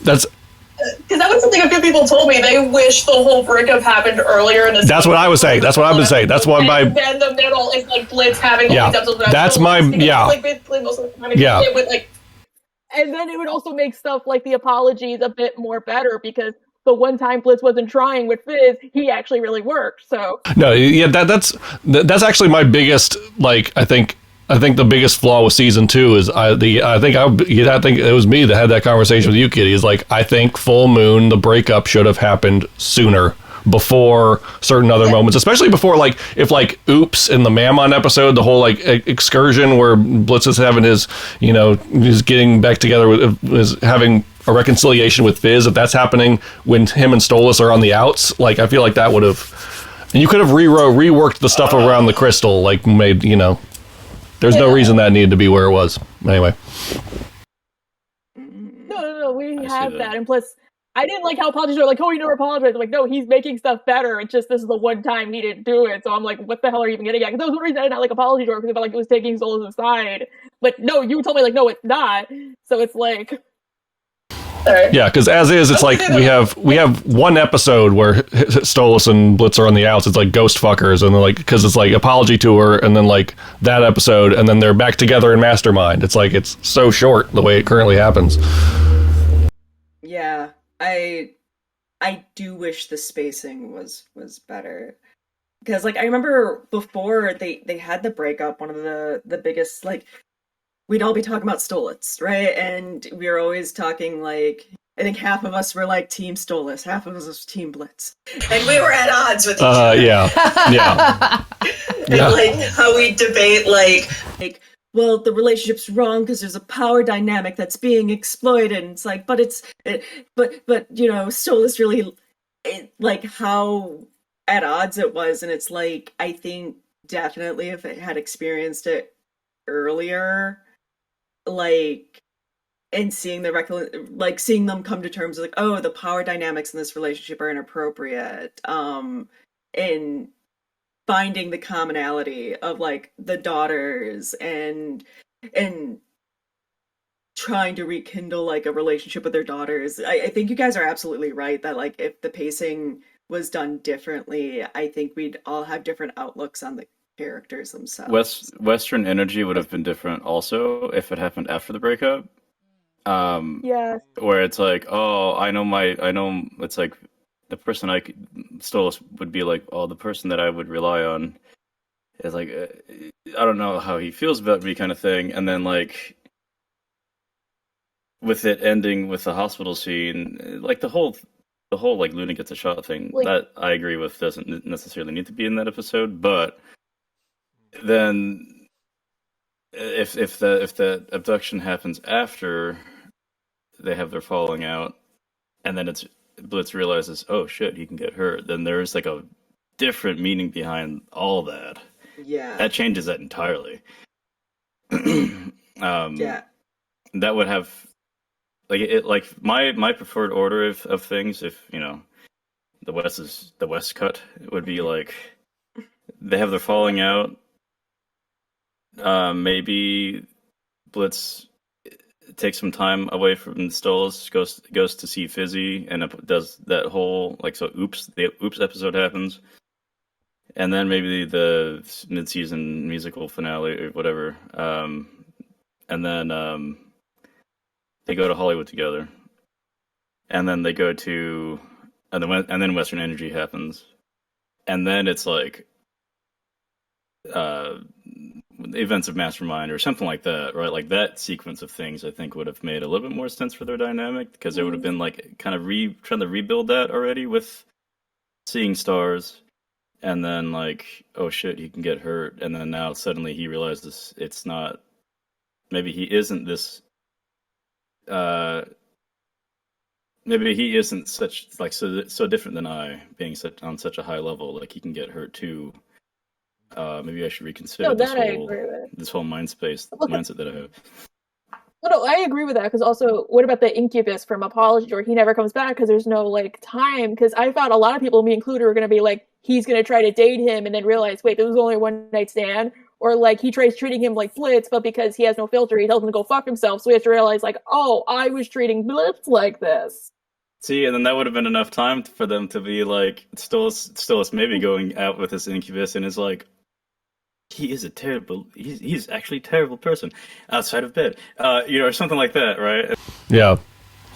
That's because that was something a few people told me. They wish the whole breakup happened earlier in the. That's what I was saying. That's what I've been saying. That's why my. Then the middle is like Blitz having all these episodes. That's my Like basically most of the time. With like. And then it would also make stuff like the apologies a bit more better because. The one time Blitz wasn't trying with Fizz, he actually really worked. So that's actually my biggest I think the biggest flaw with season 2 is I think it was me that had that conversation with you, Kitty. Is like I think Full Moon, the breakup should have happened sooner. Before certain other moments, especially before if Oops in the Mammon episode, the whole excursion where Blitz is having his, he's getting back together is having a reconciliation with Fizz. If that's happening when him and Stolas are on the outs, I feel like that would have, and you could have reworked the stuff around the crystal, made, there's no reason that needed to be where it was. Anyway. No, we have that. And plus, I didn't like how apologies are like, oh, you never apologized. I'm like, no, he's making stuff better. It's just this is the one time he didn't do it. So I'm like, what the hell are you even getting at? Because that was the reason I did not like apology door, because I felt like it was taking Stolas aside. But no, you told me no, it's not. So it's like. Sorry. Yeah, because as is, it's like we have one episode where Stolas and Blitz are on the outs. It's like ghost fuckers, and like because it's like apology tour, and then like that episode, and then they're back together in Mastermind. It's like it's so short the way it currently happens. Yeah, I do wish the spacing was better. Because like I remember before they had the breakup, one of the biggest, like, we'd all be talking about Stolitz, right? And we were always talking like, I think half of us were like Team Stolas, half of us was Team Blitz, and we were at odds with each other. Yeah. And like how we debate like, well, the relationship's wrong because there's a power dynamic that's being exploited. And it's like, but you know, Stolas really, like how at odds it was. And it's like, I think definitely if it had experienced it earlier, like, and seeing seeing them come to terms with like, oh, the power dynamics in this relationship are inappropriate, and finding the commonality of like the daughters and trying to rekindle like a relationship with their daughters. I think you guys are absolutely right that like if the pacing was done differently, I think we'd all have different outlooks on the characters themselves. Western energy would have been different also if it happened after the breakup. Yeah. Where it's like, oh, I know it's like the person Stolas would be like, oh, the person that I would rely on is like, I don't know how he feels about me kind of thing. And then like with it ending with the hospital scene, like the whole like Luna gets a shot thing, like, that I agree with doesn't necessarily need to be in that episode. But then if the abduction happens after they have their falling out, and then Blitz realizes, oh shit, he can get hurt, then there's like a different meaning behind all that. Yeah. That changes that entirely. Yeah. That would have like my preferred order of things, if you know the West cut, would be like they have their falling out. Maybe Blitz takes some time away from Stolas, goes to see Fizzy, and does that whole like, so the Oops episode happens, and then maybe the mid-season musical finale or whatever, and then they go to Hollywood together, and then they go to and then Western Energy happens, and then it's like the events of Mastermind or something like that, right? Like that sequence of things, I think, would have made a little bit more sense for their dynamic, because it would have been like kind of trying to rebuild that already with seeing stars, and then like, oh shit, he can get hurt, and then now suddenly he realizes it's not. Maybe he isn't this. Maybe he isn't such like so different than I, being on such a high level. Like he can get hurt too. Maybe I should reconsider this whole mindset that I have. No, I agree with that, because also, what about the incubus from Apology, where he never comes back because there's no like time? Because I thought a lot of people, me included, were going to be like, he's going to try to date him and then realize, wait, this was only a one night stand, or like he tries treating him like Blitz, but because he has no filter, he tells him to go fuck himself. So we have to realize, like, oh, I was treating Blitz like this. See, and then that would have been enough time for them to be like, Stolas maybe going out with this incubus and is like, he's actually a terrible person outside of bed, or something like that, right? Yeah,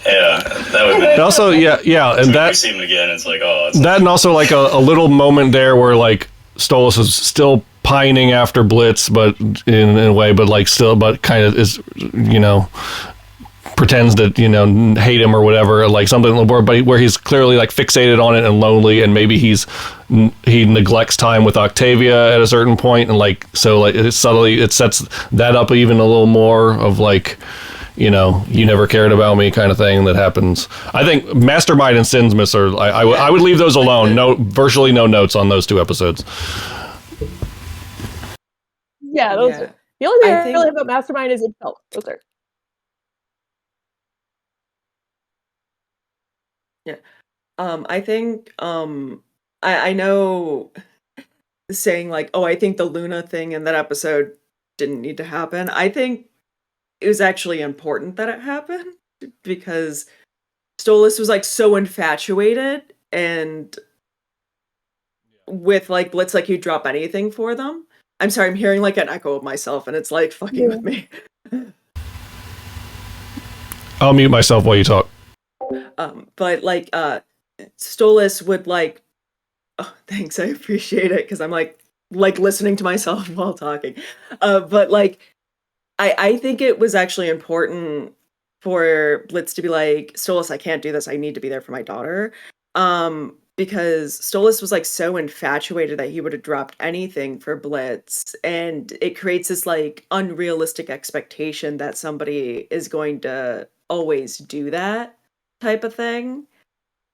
that would be also and that see him again, it's like, oh, that, and also like a little moment there where like Stolas is still pining after Blitz, but in a way, but like still, but kind of is, pretends that hate him or whatever, like something where he's clearly like fixated on it and lonely, and maybe he neglects time with Octavia at a certain point, and like so like it sets that up even a little more of like, you never cared about me kind of thing that happens. I think Mastermind and Sinsmith are I would leave those alone. Virtually no notes on those two episodes. Yeah, those are the only thing I really have about Mastermind is itself. Those are. Yeah. I think I know saying like, oh, I think the Luna thing in that episode didn't need to happen. I think it was actually important that it happened, because Stolas was like so infatuated and with like Blitz, like he'd drop anything for them. I'm sorry, I'm hearing like an echo of myself and it's like fucking with me. I'll mute myself while you talk. But like Stolas would like, oh, thanks, I appreciate it because I'm like listening to myself while talking. But like I think it was actually important for Blitz to be like, Stolas, I can't do this. I need to be there for my daughter. Because Stolas was like so infatuated that he would have dropped anything for Blitz. And it creates this like unrealistic expectation that somebody is going to always do that type of thing.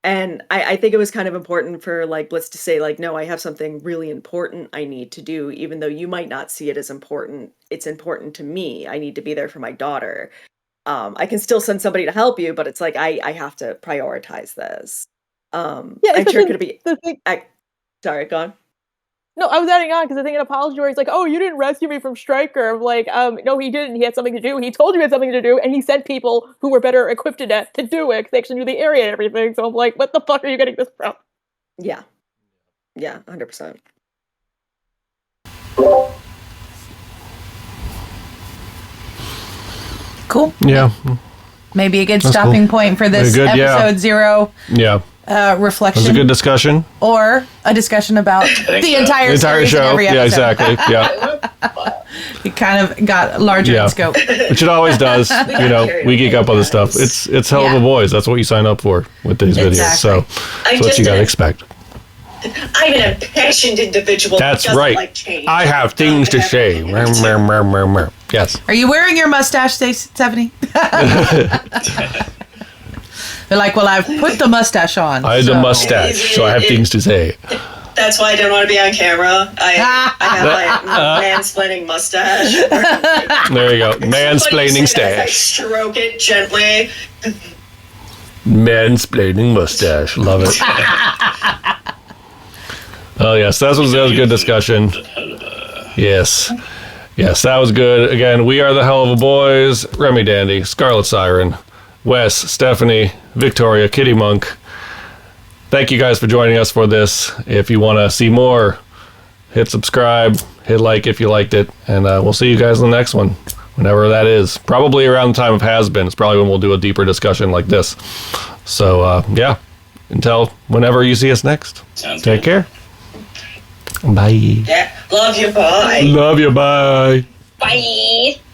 And I think it was kind of important for like Blitz to say like, no, I have something really important I need to do, even though you might not see it as important. It's important to me. I need to be there for my daughter. I can still send somebody to help you, but it's like I have to prioritize this. I'm sure it could be. Sorry, go on. No, I was adding on because I think in Apology where he's like, "Oh, you didn't rescue me from Stryker." I'm like, no, he didn't. He had something to do. He told you he had something to do, and he sent people who were better equipped to do it. 'Cause they actually knew the area and everything. So I'm like, what the fuck are you getting this from? Yeah, 100%. Cool. Yeah. Maybe a good stopping point for this episode 0. Yeah. Reflection. It was a good discussion. Or a discussion about the entire series show. and every episode. Yeah, exactly. Yeah. It kind of got larger in scope. Which it always does. You know, we geek up on this stuff. It's Helluva Boys. That's what you sign up for with these videos. So that's what you got to expect. I'm an impassioned individual. That's right. Like change. I have things to say. Yes. Are you wearing your mustache, Stephanie? They're like, well, I've put the mustache on. I have the mustache, so I have things to say. That's why I don't want to be on camera. I have my mansplaining mustache. There you go. Mansplaining stash. I stroke it gently. Mansplaining mustache. Love it. Oh, yes. That was a good discussion. Yes. Yes, that was good. Again, we are the Helluva Boys. Remy Dandy, Scarlet Siren, Wes, Stephanie, Victoria, Kitty Monk. Thank you guys for joining us for this. If you want to see more, hit subscribe, hit like if you liked it, and we'll see you guys in the next one, whenever that is. Probably around the time of Has Been. It's probably when we'll do a deeper discussion like this. So, yeah, until whenever you see us next. Take care. Bye. Yeah, love you, bye. Love you, bye. Bye.